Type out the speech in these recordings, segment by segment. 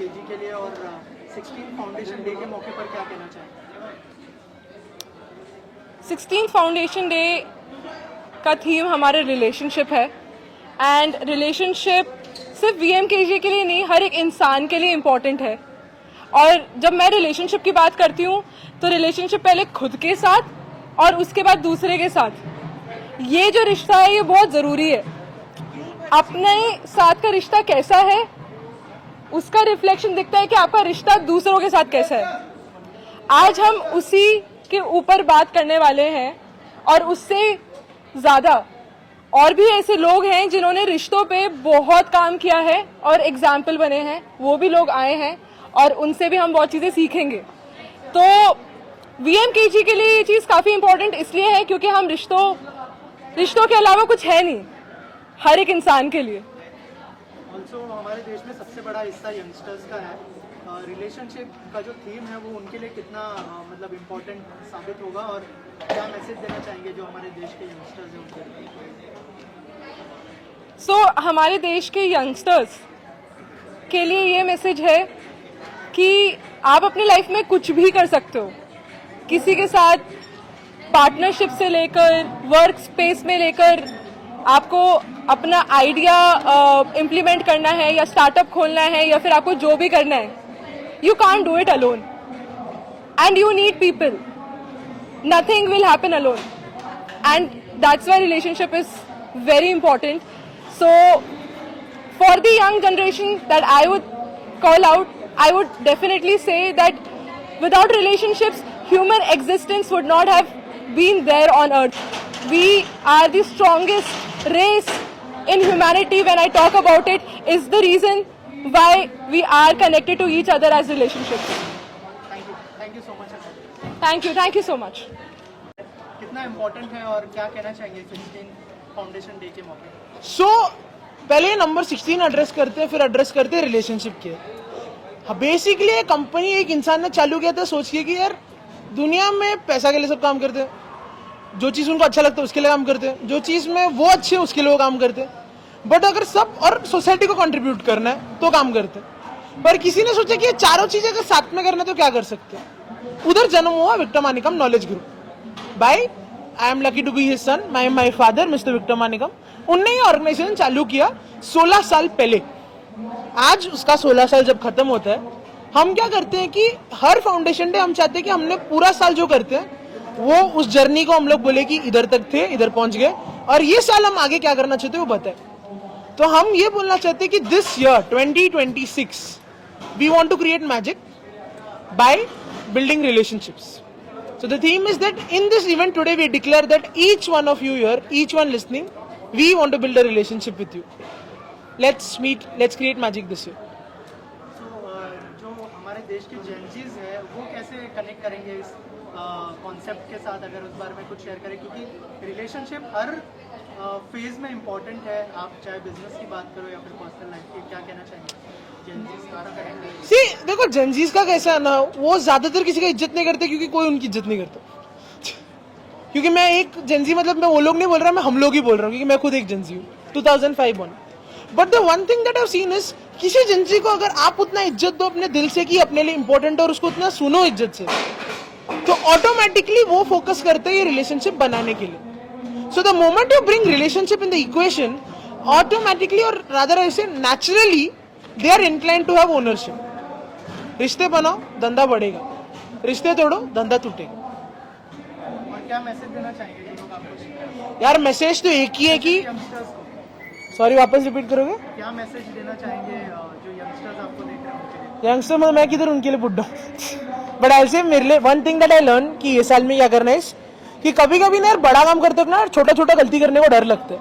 KG के लिए और 16 फाउंडेशन डे के मौके पर क्या कहना चाहेंगे? 16 फाउंडेशन डे का थीम हमारे रिलेशनशिप है एंड रिलेशनशिप सिर्फ वीएमकेजी के लिए नहीं, हर एक इंसान के लिए इम्पॉर्टेंट है। और जब मैं रिलेशनशिप की बात करती हूँ तो रिलेशनशिप पहले खुद के साथ और उसके बाद दूसरे के साथ। ये जो रिश्ता है ये बहुत ज़रूरी है। अपने साथ का रिश्ता कैसा है उसका रिफ्लेक्शन दिखता है कि आपका रिश्ता दूसरों के साथ कैसा है। आज हम उसी के ऊपर बात करने वाले हैं और उससे ज़्यादा और भी ऐसे लोग हैं जिन्होंने रिश्तों पे बहुत काम किया है और एग्जाम्पल बने हैं, वो भी लोग आए हैं और उनसे भी हम बहुत चीज़ें सीखेंगे। तो वीएमकेजी के लिए ये चीज़ काफ़ी इम्पोर्टेंट इसलिए है क्योंकि हम रिश्तों के अलावा कुछ है नहीं हर एक इंसान के लिए। ऑल्सो हमारे देश में सबसे बड़ा हिस्सा यंगस्टर्स का है। रिलेशनशिप का जो थीम है वो उनके लिए कितना मतलब इम्पोर्टेंट साबित होगा और क्या मैसेज देना चाहेंगे जो हमारे देश के यंगस्टर्स हैं उनके? हमारे देश के यंगस्टर्स के लिए ये मैसेज है कि आप अपनी लाइफ में कुछ भी कर सकते हो। किसी के साथ पार्टनरशिप से लेकर वर्क स्पेस में लेकर आपको अपना आइडिया इम्प्लीमेंट करना है या स्टार्टअप खोलना है या फिर आपको जो भी करना है, you can't do it alone and you need people. Nothing will happen alone and that's why relationship is very important. So for the young generation that I would call out, I would definitely say that without relationships human existence would not have been there on earth. We are the strongest race in humanity. When I talk about it, is the reason why we are connected to each other as relationships. Thank you so much. Thank you so much. कितना important है और क्या कहना चाहिए 16 foundation day के मौके पर? सो पहले नंबर 16 एड्रेस करते हैं, फिर एड्रेस करते हैं रिलेशनशिप के। बेसिकली एक कंपनी एक इंसान ने चालू किया था सोच के कि यार दुनिया में पैसा के लिए सब काम करते हैं, जो चीज़ उनको अच्छा लगता है उसके लिए काम करते हैं, जो चीज़ में वो अच्छे उसके लिए वो काम करते हैं। बट अगर सब और सोसाइटी को कंट्रीब्यूट करना है तो काम करते हैं। पर किसी ने सोचा कि ये चारों चीज़ें अगर साथ में करना है तो क्या कर सकते हैं। उधर जन्म हुआ Victor Manickam knowledge group by I am lucky to be his son my father mister Victor Manickam. उनने ये ऑर्गेनाइजेशन चालू किया 16 साल पहले। आज उसका 16 साल जब खत्म होता है, हम क्या करते हैं कि हर फाउंडेशन डे हम चाहते हैं कि हमने पूरा साल जो करते हैं वो उस जर्नी को हम लोग बोले कि इधर तक थे, इधर पहुंच गए और ये साल हम आगे क्या करना चाहते हैं वो बताए। तो हम ये बोलना चाहते हैं कि this year 2026 we want to create magic by building relationships. So the theme is that in this event today we declare that each one of you here, each one listening, we want to build a relationship with you. Let's meet, let's create magic this year. So जो हमारे देश के Gen Zs है वो कैसे connect करेंगे इस concept के साथ, अगर उस बारे में कुछ शेयर करें, क्योंकि रिलेशनशिप हर फेज में इम्पोर्टेंट है। आप चाहे बिजनेस की बात करो या फिर पर्सनल लाइफ की, क्या कहना चाहेंगे जेनजीज सारा करेंगे? See, देखो जेनजीज का कैसा है ना, वो ज्यादातर किसी का इज्जत नहीं करते क्योंकि कोई उनकी इज्जत नहीं करता। क्योंकि मैं एक जेनजी मतलब मैं वो लोग नहीं बोल रहा, मैं हम लोग ही बोल रहा हूँ क्योंकि मैं खुद एक जेनजी हूँ 2005 born. But the one thing that I have seen is किसी जेनजी को अगर आप उतना इज्जत दो अपने दिल से कि अपने लिए इंपॉर्टेंट और उसको उतना सुनो इज्जत से, तो ऑटोमेटिकली वो फोकस करते हैं ये रिलेशनशिप बनाने के लिए. So the moment you bring relationship in the equation, automatically और रादर ऐसे naturally they are inclined to have ownership. रिश्ते बनाओ धंधा बढ़ेगा, रिश्ते तोड़ो धंधा टूटेगा. और क्या मैसेज देना चाहेंगे जो लोग आपको सीख यार मैसेज तो एक ही है कि यंगस्टर्स को? सॉरी वापस रिपीट करोगे? क्या मैसेज देना चाहेंगे जो यंगस्टर्स आपको देख रहे हैं उनके लिए? यंगस्टर मतलब मैं किधर उनके लिए बुड्ढा. बट आई से मेरे लिए one thing that I learn कि ये साल में क्या करना है कि कभी कभी ना यार बड़ा काम करते हो ना छोटा छोटा गलती करने को डर लगता है.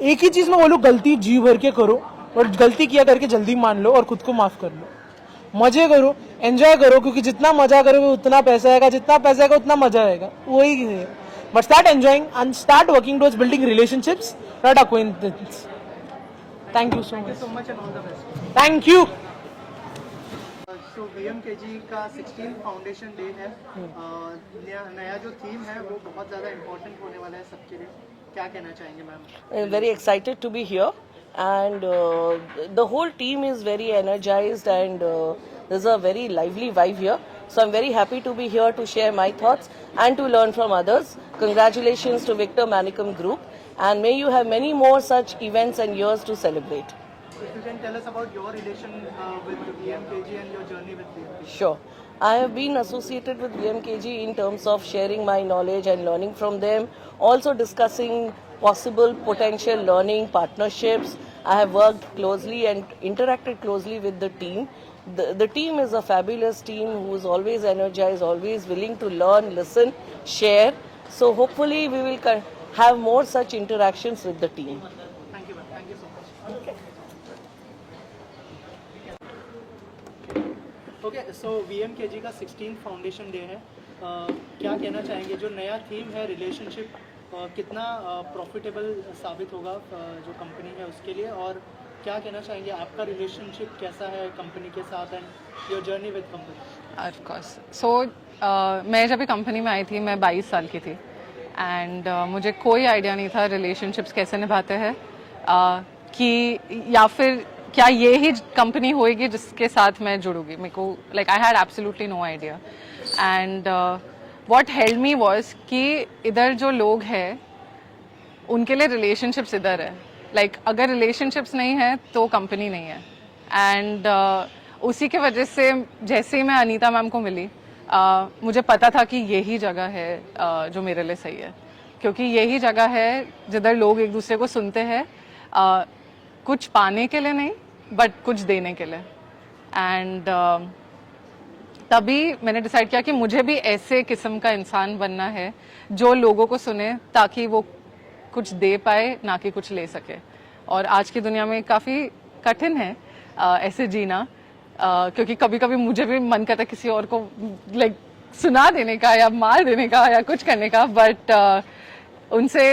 एक ही चीज में बोलूं, गलती जी भर के करो और गलती किया करके जल्दी मान लो और खुद को माफ कर लो. मजे करो, एंजॉय करो, क्योंकि जितना मजा करोगे उतना पैसा आएगा, जितना पैसा आएगा उतना मजा आएगा. वही है. But start enjoying and start working towards building relationships, not acquaintance. Thank you so much. So much and all the best. Thank you. So VMKG का 16 फाउंडेशन डे है. नया जो थीम है वो बहुत ज़्यादा इम्पोर्टेंट होने वाला है सबके लिए. क्या कहना चाहेंगे ma'am? I'm very excited to be here and the whole team is very energized, and there's a very lively vibe here. So I'm very happy to be here to share my thoughts and to learn from others. Congratulations to Victor Manicum Group, and may you have many more such events and years to celebrate. If you can tell us about your relation with VMKG and your journey with VMKG. Sure. I have been associated with VMKG in terms of sharing my knowledge and learning from them, also discussing possible potential learning partnerships. I have worked closely and interacted closely with the team. The team is a fabulous team who is always energized, always willing to learn, listen, share. So hopefully we will have more such interactions with the team. Thank you, ma'am. Thank you so much. Okay so VMKG का 16th foundation day है क्या कहना चाहेंगे जो नया theme है relationship कितना profitable साबित होगा जो कंपनी है उसके लिए और क्या कहना चाहेंगे आपका रिलेशनशिप कैसा है कंपनी के साथ and your journey with company of course so मैं जब भी कंपनी में आई थी मैं 22 साल की थी एंड मुझे कोई आइडिया नहीं था रिलेशनशिप्स कैसे निभाते हैं कि या फिर क्या ये ही कंपनी होएगी जिसके साथ मैं जुड़ूंगी मेरे को like I had absolutely no idea and what held me was कि इधर जो लोग हैं उनके लिए रिलेशनशिप्स इधर है लाइक अगर रिलेशनशिप्स नहीं है तो कंपनी नहीं है एंड उसी के वजह से जैसे ही मैं अनीता मैम को मिली मुझे पता था कि यही जगह है जो मेरे लिए सही है क्योंकि यही जगह है जिधर लोग एक दूसरे को सुनते हैं कुछ पाने के लिए नहीं बट कुछ देने के लिए एंड तभी मैंने डिसाइड किया कि मुझे भी ऐसे किस्म का इंसान बनना है जो लोगों को सुने ताकि वो कुछ दे पाए ना कि कुछ ले सके और आज की दुनिया में काफ़ी कठिन है ऐसे जीना क्योंकि कभी कभी मुझे भी मन करता है किसी और को लाइक सुना देने का या मार देने का या कुछ करने का बट उनसे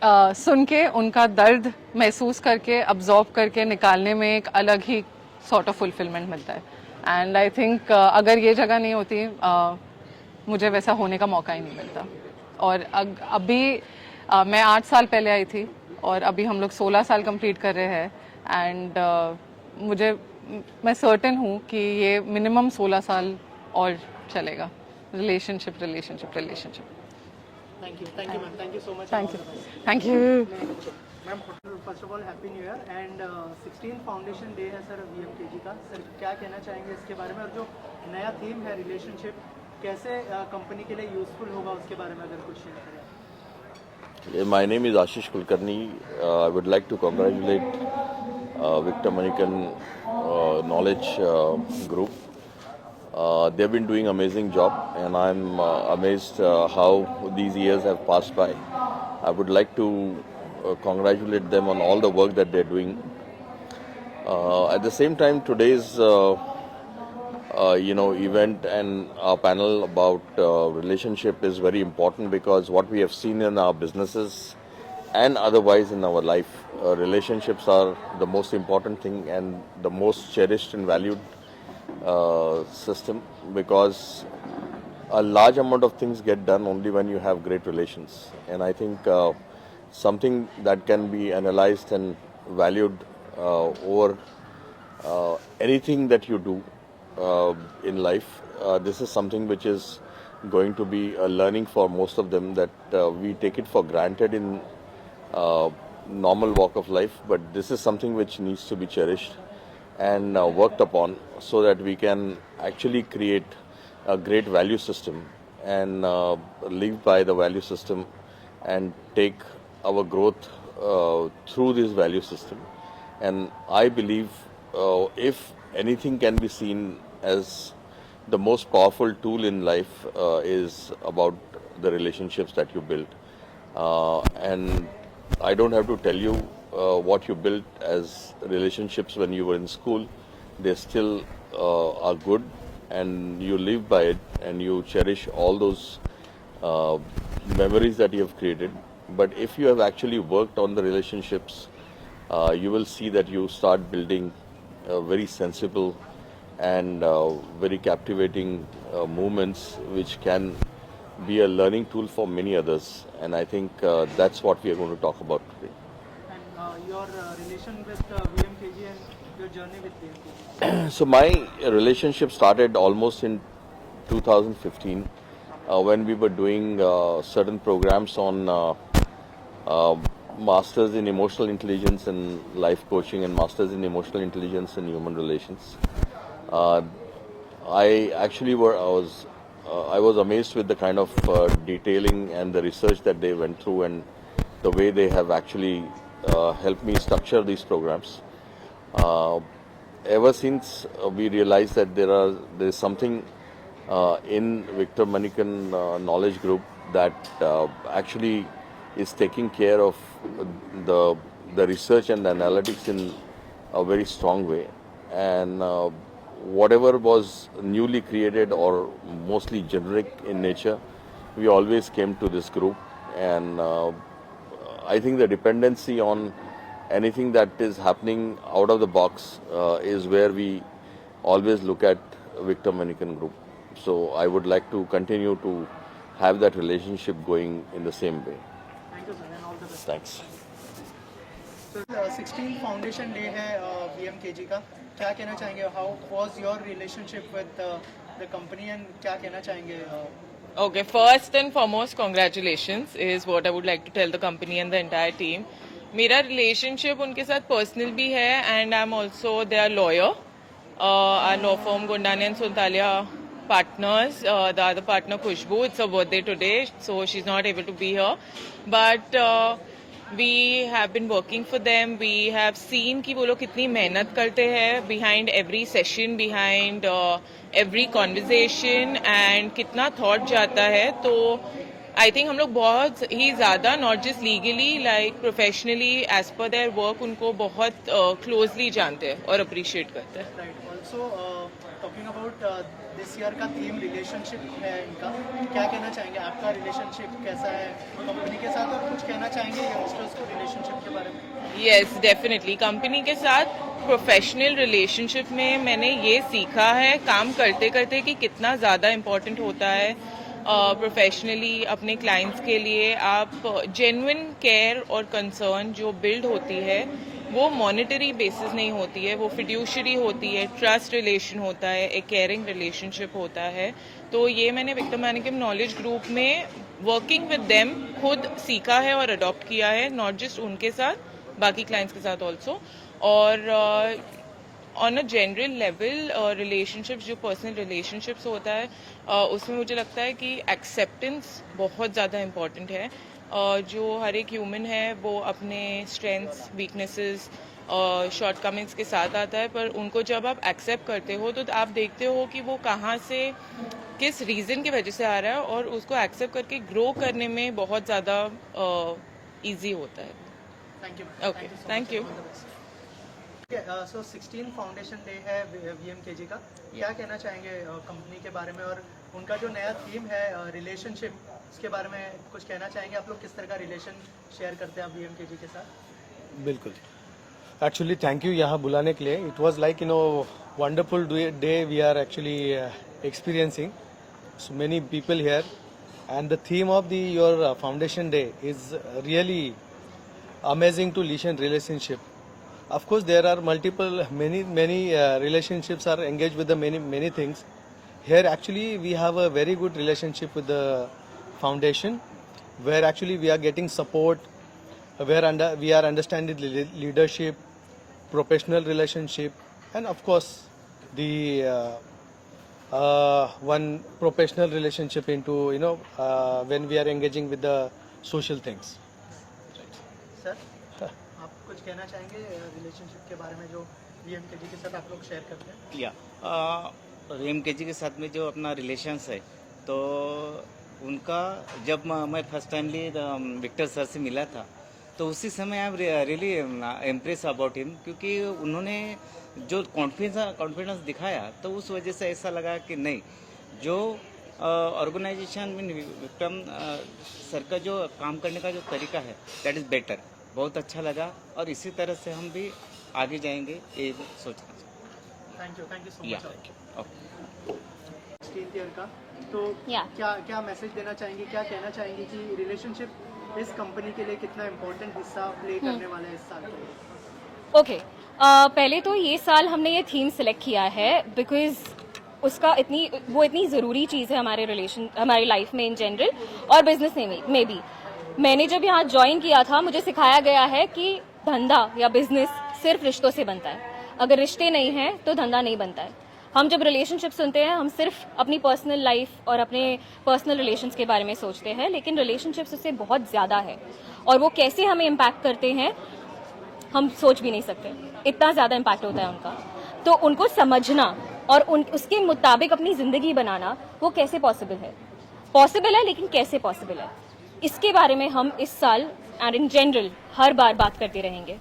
सुन के उनका दर्द महसूस करके अब्जॉर्ब करके निकालने में एक अलग ही सॉर्ट ऑफ फुलफिलमेंट मिलता है एंड आई थिंक अगर ये जगह नहीं होती मुझे वैसा होने का मौका ही नहीं मिलता और अभी मैं 8 साल पहले आई थी और अभी हम लोग 16 साल कंप्लीट कर रहे हैं एंड मैं सर्टेन हूँ कि ये मिनिमम 16 साल और चलेगा relationship thank you ma'am thank you so much thank you ma'am first of all happy new year and 16th foundation day है सर VMKG का सर क्या कहना चाहेंगे इसके बारे में और जो नया थीम है रिलेशनशिप कैसे कंपनी के लिए यूजफुल होगा उसके बारे में अगर कुछ शेयर करें My name is Ashish Kulkarni. I would like to congratulate Victor Manicum Knowledge Group. They've been doing amazing job, and I'm amazed how these years have passed by. I would like to congratulate them on all the work that they're doing. At the same time, today's event and our panel about relationship is very important because what we have seen in our businesses and otherwise in our life, relationships are the most important thing and the most cherished and valued system because a large amount of things get done only when you have great relations. And I think something that can be analyzed and valued over anything that you do in life. This is something which is going to be a learning for most of them that we take it for granted in normal walk of life, but this is something which needs to be cherished and worked upon so that we can actually create a great value system and live by the value system and take our growth through this value system. And I believe if anything can be seen as the most powerful tool in life is about the relationships that you build. And I don't have to tell you what you built as relationships when you were in school. They still are good and you live by it and you cherish all those memories that you have created. But if you have actually worked on the relationships, you will see that you start building very sensible and very captivating movements which can be a learning tool for many others. And I think that's what we are going to talk about today. And your relation with VMKG and your journey with VMKG? So my relationship started almost in 2015 when we were doing certain programs on masters in emotional intelligence and life coaching and masters in emotional intelligence and human relations. I was amazed with the kind of detailing and the research that they went through and the way they have actually helped me structure these programs. Ever since we realized that there is something in Victor Manikan Knowledge Group that actually is taking care of the research and the analytics in a very strong way, and whatever was newly created or mostly generic in nature, we always came to this group, and I think the dependency on anything that is happening out of the box is where we always look at Victor Manikan Group. So I would like to continue to have that relationship going in the same way. Thank you, sir, and all the best. Thanks. So 16th foundation day है VMKG का, क्या कहना चाहेंगे? How was your relationship with the company and क्या कहना चाहेंगे? Okay, first and foremost, congratulations is what I would like to tell the company and the entire team. मेरा relationship उनके साथ personal भी है and I'm also their lawyer. Our law firm Gondani and Suntalia partners. The other partner Khushbu, it's her birthday today, so she's not able to be here. But we have been working for them. We have seen कि वो लोग कितनी मेहनत करते हैं behind every session, behind every conversation and कितना thought जाता है. तो I think हम लोग बहुत ही ज़्यादा not just legally like professionally as per their work उनको बहुत closely जानते हैं और appreciate करते हैं. Right. Also talking about this year का थीम रिलेशनशिप है इनका, क्या कहना चाहेंगे? आपका रिलेशनशिप कैसा है कंपनी के साथ, और कुछ कहना चाहेंगे यंगस्टर्स को रिलेशनशिप के बारे में? Yes, definitely. कंपनी के साथ प्रोफेशनल रिलेशनशिप में मैंने ये सीखा है काम करते करते कि कितना ज़्यादा इम्पोर्टेंट होता है प्रोफेशनली अपने क्लाइंट्स के लिए. आप जेन्युइन केयर और कंसर्न जो बिल्ड होती है वो मॉनेटरी बेसिस नहीं होती है, वो फिड्यूशरी होती है, ट्रस्ट रिलेशन होता है, एक केयरिंग रिलेशनशिप होता है. तो ये मैंने विक्टर मैनिकम नॉलेज ग्रुप में वर्किंग विद देम खुद सीखा है और अडॉप्ट किया है, नॉट जस्ट उनके साथ बाकी क्लाइंट्स के साथ ऑल्सो. और on a general level relationships जो पर्सनल रिलेशनशिप्स होता है उसमें मुझे लगता है कि एक्सेप्टेंस बहुत ज़्यादा इम्पॉर्टेंट है. जो हर एक ह्यूमन है वो अपने स्ट्रेंथ्स, वीकनेसेस, शॉर्टकमिंग्स के साथ आता है, पर उनको जब आप एक्सेप्ट करते हो तो आप देखते हो कि वो कहाँ से किस रीज़न की वजह से आ रहा है और उसको एक्सेप्ट करके ग्रो करने में बहुत ज़्यादा ईजी होता है. Thank you. Okay, thank you. So 16 foundation day है VMKG का, क्या कहना चाहेंगे कंपनी के बारे में, और उनका जो नया थीम है रिलेशनशिप, इसके बारे में कुछ कहना चाहेंगे? आप लोग किस तरह का रिलेशन शेयर करते हैं आप VMKG के साथ? बिल्कुल. एक्चुअली थैंक यू यहाँ बुलाने के लिए. It was like wonderful day we are actually experiencing. So many people here and the theme of the your foundation day is really amazing to lead relationship. Of course, there are many relationships are engaged with the many things. Here, actually, we have a very good relationship with the foundation, where actually we are getting support, where we are understanding leadership, professional relationship, and of course, the one professional relationship into when we are engaging with the social things. Sir, आप कुछ कहना चाहेंगे relationship के बारे में जो VMKG के साथ आप लोग शेयर करते हैं? या VMKG के साथ में जो अपना रिलेशंस है, तो उनका जब मैं फर्स्ट टाइमली विक्टर सर से मिला था तो उसी समय I am really impress about him, क्योंकि उन्होंने जो कॉन्फिडेंस दिखाया तो उस वजह से ऐसा लगा कि नहीं, जो ऑर्गेनाइजेशन में विक्रम सर का जो काम करने का जो तरीका है दैट इज़ बेटर, बहुत अच्छा लगा और इसी तरह से हम भी आगे जाएंगे ये सोचना चाहिए. Thank you so much. 16th year का, तो Yeah. क्या मैसेज देना चाहेंगे, क्या कहना चाहेंगे कि रिलेशनशिप इस कंपनी के लिए कितना इम्पोर्टेंट हिस्सा प्ले करने वाला है इस साल के लिए? ओके पहले तो ये साल हमने ये थीम सेलेक्ट किया है बिकॉज उसका इतनी ज़रूरी चीज़ है हमारी लाइफ में इन जनरल और बिजनेस में भी। मैंने जब यहाँ ज्वाइन किया था मुझे सिखाया गया है कि धंधा या बिजनेस सिर्फ रिश्तों से बनता है, अगर रिश्ते नहीं हैं तो धंधा नहीं बनता है। हम जब रिलेशनशिप सुनते हैं हम सिर्फ अपनी पर्सनल लाइफ और अपने पर्सनल रिलेशंस के बारे में सोचते हैं, लेकिन रिलेशनशिप्स उससे बहुत ज़्यादा है और वो कैसे हमें इम्पैक्ट करते हैं हम सोच भी नहीं सकते, इतना ज़्यादा इम्पैक्ट होता है उनका। तो उनको समझना और उसके मुताबिक अपनी ज़िंदगी बनाना वो कैसे पॉसिबल है लेकिन कैसे पॉसिबल है, इसके बारे में हम इस साल एंड इन जनरल हर बार बात करते रहेंगे।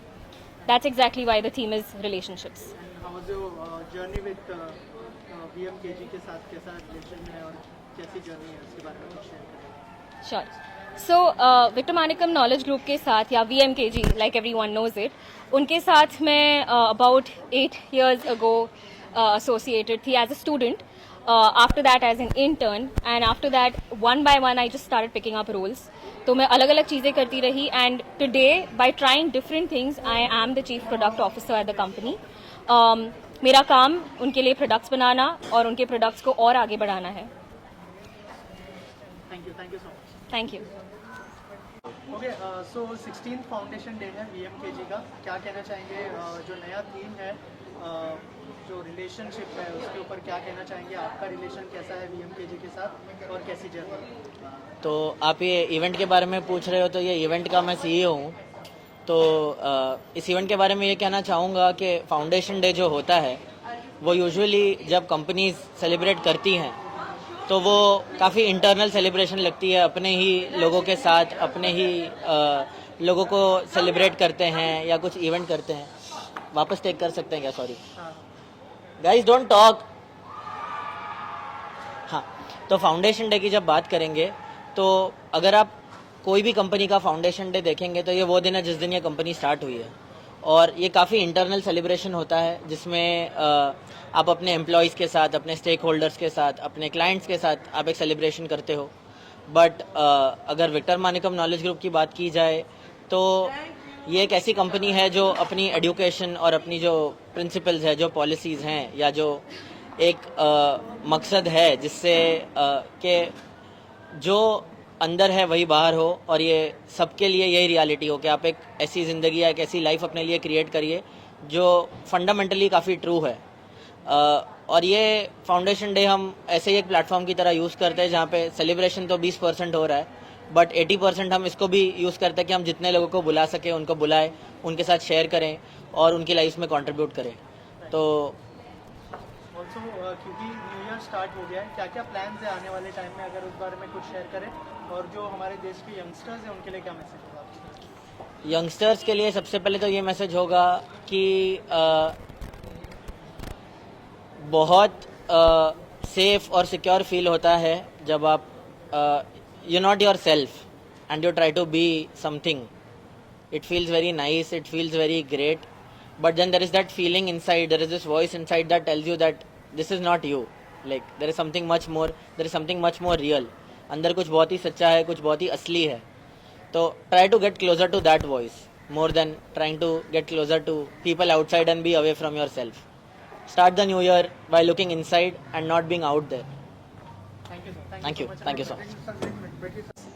That's exactly why the theme is relationships. How was your journey with VMKG के साथ, कैसा रिलेशन है और कैसी जर्नी है उसके बारे में कुछ शेयर करें? Sure. So Victor Manickam knowledge group के साथ या VMKG like everyone knows it, उनके साथ मैं अबाउट 8 years ago associated थी as a student, after that as an intern, and after that one by one I just started picking up roles. तो मैं अलग अलग चीज़ें करती रही and today by trying different things I am the chief product officer at the company. मेरा काम उनके लिए प्रोडक्ट्स बनाना और उनके प्रोडक्ट्स को और आगे बढ़ाना है। Thank you so much. Thank you. Okay, so 16th foundation day है VMKG का, क्या कहना चाहेंगे? जो नया थीम है जो रिलेशनशिप है उसके ऊपर क्या कहना चाहेंगे? आपका रिलेशन कैसा है VMKG के साथ और कैसी जर्नी? तो आप ये इवेंट के बारे में पूछ रहे हो, तो ये इवेंट का मैं CEO हूँ। तो इस इवेंट के बारे में ये कहना चाहूँगा कि फाउंडेशन डे जो होता है वो यूजुअली जब कंपनीज सेलिब्रेट करती हैं तो वो काफ़ी इंटरनल सेलिब्रेशन लगती है, अपने ही लोगों के साथ अपने ही लोगों को सेलिब्रेट करते हैं या कुछ इवेंट करते हैं। वापस टेक कर सकते हैं क्या? Sorry guys, don't talk. हाँ, तो फाउंडेशन डे की जब बात करेंगे तो अगर आप कोई भी कंपनी का फाउंडेशन डे देखेंगे तो ये वो दिन है जिस दिन ये कंपनी स्टार्ट हुई है, और ये काफ़ी इंटरनल सेलिब्रेशन होता है जिसमें आप अपने एम्प्लॉयज़ के साथ, अपने स्टेक होल्डर्स के साथ, अपने क्लाइंट्स के साथ आप एक सेलिब्रेशन करते हो। बट अगर विक्टर मानिकम नॉलेज ग्रुप की बात की जाए तो ये एक ऐसी कंपनी है जो अपनी एजुकेशन और अपनी जो प्रिंसिपल्स है, जो पॉलिसीज़ हैं या जो एक मकसद है जिससे कि जो अंदर है वही बाहर हो, और ये सबके लिए यही रियलिटी हो कि आप एक ऐसी ज़िंदगी या एक ऐसी लाइफ अपने लिए क्रिएट करिए जो फंडामेंटली काफ़ी ट्रू है। और ये फाउंडेशन डे हम ऐसे ही एक प्लेटफॉर्म की तरह यूज़ करते हैं जहाँ पे सेलिब्रेशन तो 20% हो रहा है, बट 80% हम इसको भी यूज़ करते हैं कि हम जितने लोगों को बुला सकें उनको बुलाएं, उनके साथ शेयर करें और उनकी लाइफ में कंट्रीब्यूट करें। तो ऑल्सो क्योंकि न्यू ईयर स्टार्ट हो गया है, क्या क्या प्लान्स है आने वाले टाइम में, अगर उस बारे में कुछ शेयर करें? और जो हमारे देश के यंगस्टर्स हैं उनके लिए क्या मैसेज होगा? यंगस्टर्स के लिए सबसे पहले तो ये मैसेज होगा कि बहुत सेफ और सिक्योर फील होता है जब आप you not yourself and you try to be something. It feels very nice, it feels very great, but then there is that feeling inside, there is this voice inside that tells you that this is not you, like there is something much more, there is something much more real. अंदर कुछ बहुत ही सच्चा है, कुछ बहुत ही असली है। तो try to get closer to that voice more than trying to get closer to people outside and be away from yourself. Start the new year by looking inside and not being out there. Thank you sir. Thank you so much.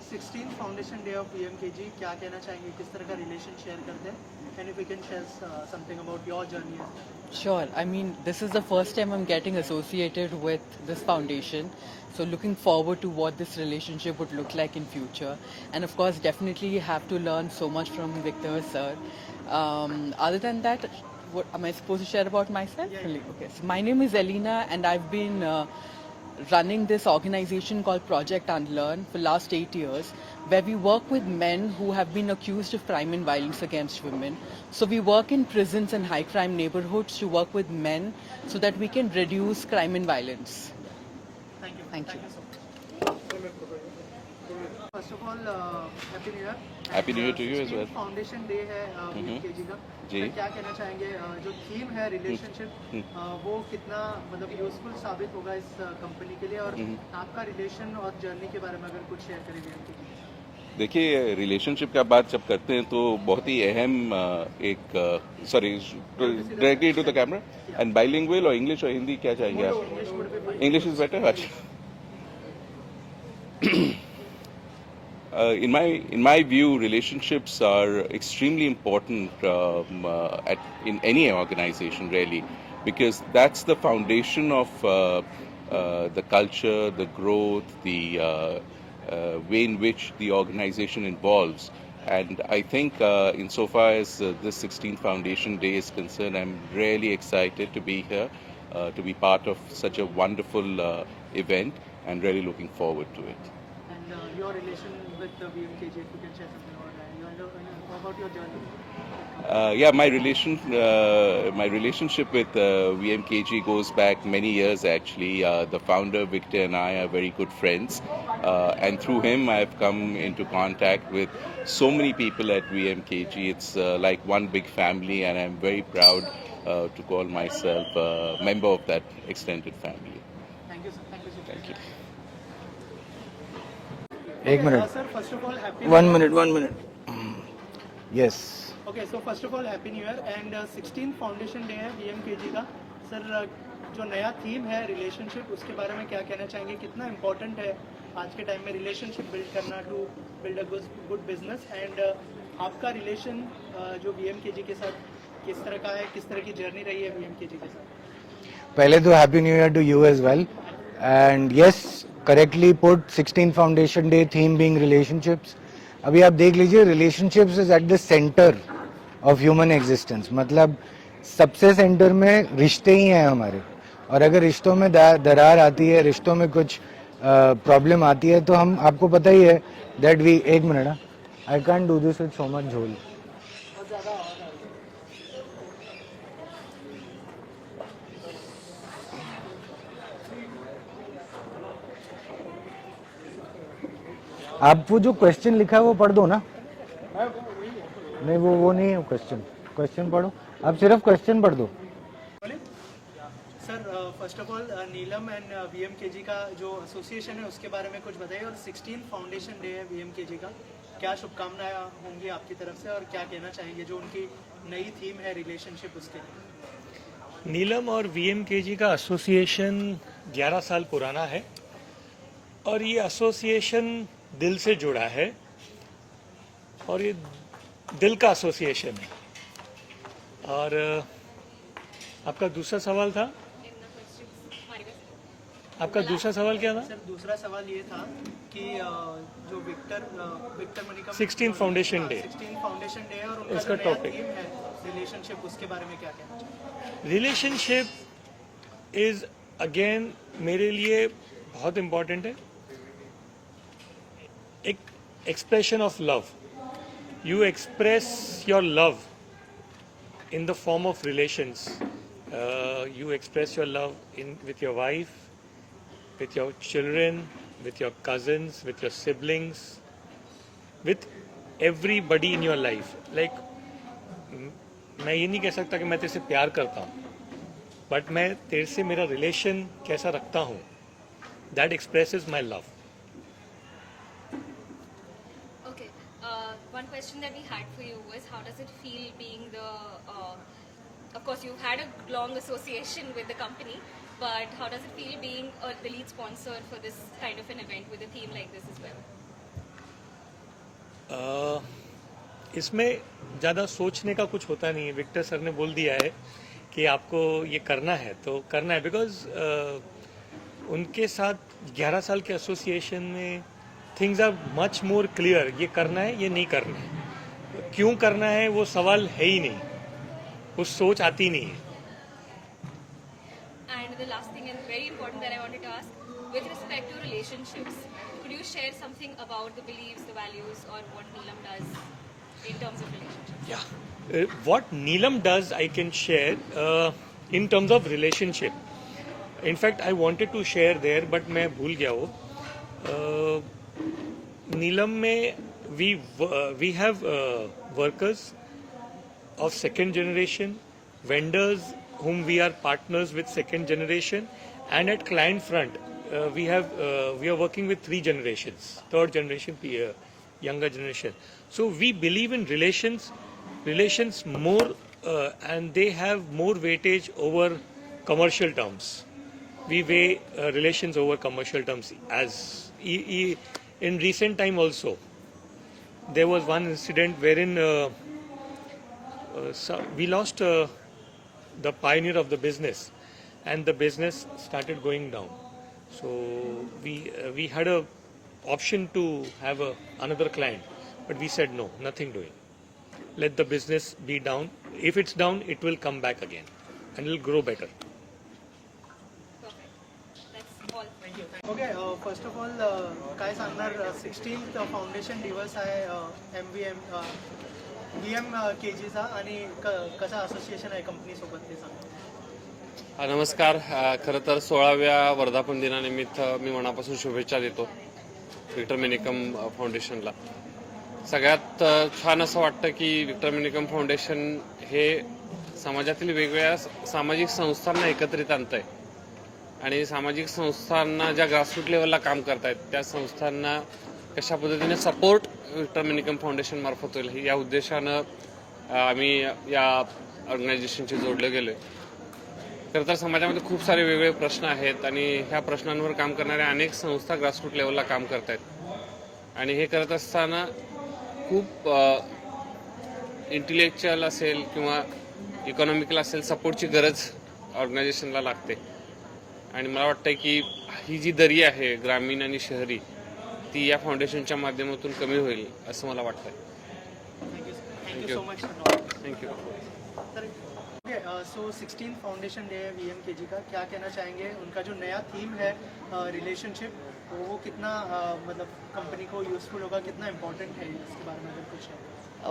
16th foundation day of VMKG, क्या कहना चाहेंगे? किस तरह का relation share करते हैं? And if you can share something about your journey as well. Sure. I mean, this is the first time I'm getting associated with this foundation. So looking forward to what this relationship would look like in future. And of course, definitely have to learn so much from Victor, sir. Other than that, what am I supposed to share about myself? Yeah. Okay. So my name is Elena and I've been running this organization called Project Unlearn for last 8 years, where we work with men who have been accused of crime and violence against women. So we work in prisons and high crime neighborhoods to work with men so that we can reduce crime and violence. Thank you. Thank you. So much. First of all, Happy New Year. Happy New Year to you as well. Foundation day है VMKG का, जी। तो क्या कहना चाहेंगे? जो theme है relationship, वो कितना मतलब यूजफुल साबित होगा इस कंपनी के लिए, और आपका रिलेशन और जर्नी के बारे में अगर कुछ शेयर करें VMKG? देखिए, रिलेशनशिप का बात जब करते हैं तो बहुत ही अहम एक sorry directly to the camera and bilingual और इंग्लिश और हिंदी क्या चाहेंगे आप? English is better. अच्छा. In my view, relationships are extremely important in any organization, really, because that's the foundation of the culture, the growth, the way in which the organization involves. And I think insofar as this 16th Foundation Day is concerned, I'm really excited to be here, to be part of such a wonderful event, and really looking forward to it. And your relation with the VMKG, if you can share something about your journey. Yeah, my relationship with VMKG goes back many years actually. The founder Victor and I are very good friends, and through him I've come into contact with so many people at VMKG. It's like one big family, and I'm very proud to call myself a member of that extended family. Thank you, sir. Thank you, sir. Thank you. एक minute. Sir, first of all, happy. 1 minute. Yes. Okay, so first of all, happy new year and 16th foundation day है VMKG का. Sir, जो नया theme है relationship, उसके बारे में क्या कहना चाहेंगे? कितना इम्पोर्टेंट है आज के टाइम में रिलेशनशिप बिल्ड करना to build a good business? And आपका रिलेशन जो VMKG के साथ किस तरह का है, किस तरह की जर्नी रही है VMKG के साथ? पहले तो happy new year to you as well. And yes, correctly put, 16th foundation day theme being relationships. अभी आप देख लीजिए, relationships is at the centre of human existence. मतलब सबसे सेंटर में रिश्ते ही हैं हमारे. और अगर रिश्तों में दरार आती है, रिश्तों में कुछ प्रॉब्लम आती है, तो हम, आपको पता ही है दैट वी, एक minute, I can't do this with so much झोल. आप वो जो क्वेश्चन लिखा है वो पढ़ दो ना. नहीं, वो नहीं है क्वेश्चन पढ़ो. आप सिर्फ क्वेश्चन पढ़ दो. Sir, first of all Neelam and VMKG का जो एसोसिएशन है उसके बारे में कुछ बताइए. और 16th फाउंडेशन डे है VMKG का, क्या शुभकामनाएं होंगी आपकी तरफ से और क्या कहना चाहेंगे जो उनकी नई थीम है रिलेशनशिप उसके लिए? नीलम और VMKG का एसोसिएशन 11 साल पुराना है और ये एसोसिएशन दिल से जुड़ा है और ये दिल का एसोसिएशन है. और आपका दूसरा सवाल था? आपका दूसरा सवाल क्या था? सर, दूसरा सवाल ये था कि जो विक्टर मनी 16th foundation day, 16th foundation day है और उनका इसका जो नया टॉपिक थीम है रिलेशनशिप, उसके बारे में क्या कहना चाहिए? रिलेशनशिप इज अगेन मेरे लिए बहुत इम्पोर्टेंट है. एक expression of love. You express your love in the form of relations. You express your love with your wife, with your children, with your cousins, with your siblings, with everybody in your life. Like, मैं ये नहीं कह सकता कि मैं तेरे से प्यार करता हूँ, बट मैं तेरे से मेरा रिलेशन कैसा रखता हूँ, that expresses my love. Okay, one question that we had for you was, how does it feel being the, of course you've had a long association with the company, but how does it feel being the lead sponsor for this kind of an event with a theme like this as well? इसमें ज़्यादा सोचने का कुछ होता नहीं है. Victor sir ने बोल दिया है कि आपको ये करना है तो करना है, बिकॉज उनके साथ 11 साल के एसोसिएशन में things are much more clear. ये करना है, ये नहीं करना है, क्यों करना है वो सवाल है ही नहीं, वो सोच आती नहीं है. And the last thing and very important that I wanted to ask, with respect to relationships, could you share something about the beliefs, the values, or what Neelam does in terms of relationships? Yeah. What Neelam does, I can share in terms of relationship. In fact, I wanted to share there, but मैं भूल गया वो. Neelam में we have workers of second generation, vendors whom we are partners with second generation, and at client front we are working with 3 generations, third generation younger generation. So we believe in relations more, and they have more weightage over commercial terms. We weigh relations over commercial terms. As in recent time also, there was one incident wherein we lost the pioneer of the business, and the business started going down. So we had a option to have another client, but we said no, nothing doing. Let the business be down. If it's down, it will come back again, and it will grow better. Okay first of all काय सांगणार 16th foundation दिवस आहे VM KGचा आणि कसा association आहे कंपनीसोबत ते सांगा. नमस्कार. खरं तर 16व्या वर्धापन दिनानिमित्त मी मनापासून शुभेच्छा देतो विक्टर मेनिकम फाउंडेशनला. सगळ्यात छान असं वाटतं की विक्टर मेनिकम फाउंडेशन हे समाजातील वेगवेगळ्या सामाजिक संस्थांना एकत्रित आणत आहे आणि सामाजिक संस्थांना ज्या ग्रासरूट लेवलला काम करतायत त्या संस्थांना कशा पद्धतीने सपोर्ट विक्टर मेनिकम फाउंडेशन मार्फत होईल या उद्देशानं आम्ही या ऑर्गनायझेशनशी जोडले गेलोय. खरं तर समाजामध्ये खूप सारे वेगवेगळे प्रश्न आहेत आणि ह्या प्रश्नांवर काम करणाऱ्या अनेक संस्था ग्रासरूट लेवलला काम करतायत आणि हे करत असताना खूप इंटेलेक्च्युअल असेल किंवा इकॉनॉमिकल असेल सपोर्टची गरज ऑर्गनायझेशनला लागते आणि मला वाटतं की ही जी दरी आहे ग्रामीण आणि शहरी ती या फाउंडेशनच्या माध्यमातून कमी होईल असं मला वाटतंय. Thank you so much. थँक्यू. सो 16th फाउंडेशन डे है VM KG का, क्या कहना चाहेंगे? उनका जो नया थीम है रिलेशनशिप, वो कितना मतलब कंपनी को यूजफुल होगा, कितना इम्पोर्टेंट है इसके बारे में अगर कुछ है?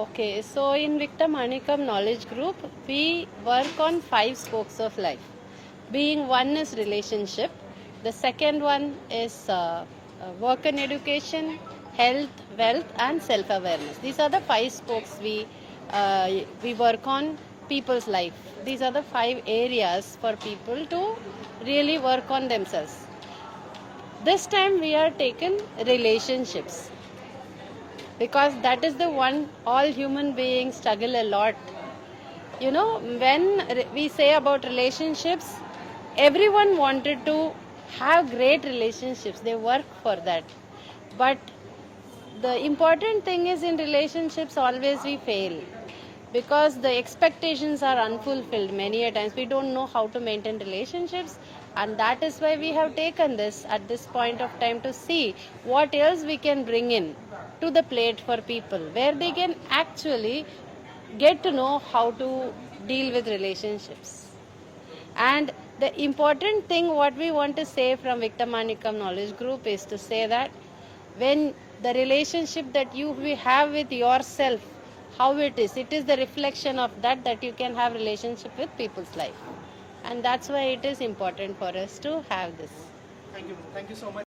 Okay, so in Victor Manikam Knowledge Group, we work on 5 spokes of life. Being one is relationship, the second one is work and education, health, wealth, and self-awareness. These are the 5 spokes we work on people's life. These are the 5 areas for people to really work on themselves. This time we are taken relationships, because that is the one all human beings struggle a lot. You know, when we say about relationships, everyone wanted to have great relationships. They work for that. But the important thing is in relationships always we fail, because the expectations are unfulfilled many a times. We don't know how to maintain relationships, and that is why we have taken this at this point of time to see what else we can bring in to the plate for people, where they can actually get to know how to deal with relationships. And the important thing what we want to say from Victor Manikam Knowledge Group is to say that when the relationship that you have with yourself, how it is the reflection of that you can have relationship with people's life. And that's why it is important for us to have this. Thank you so much.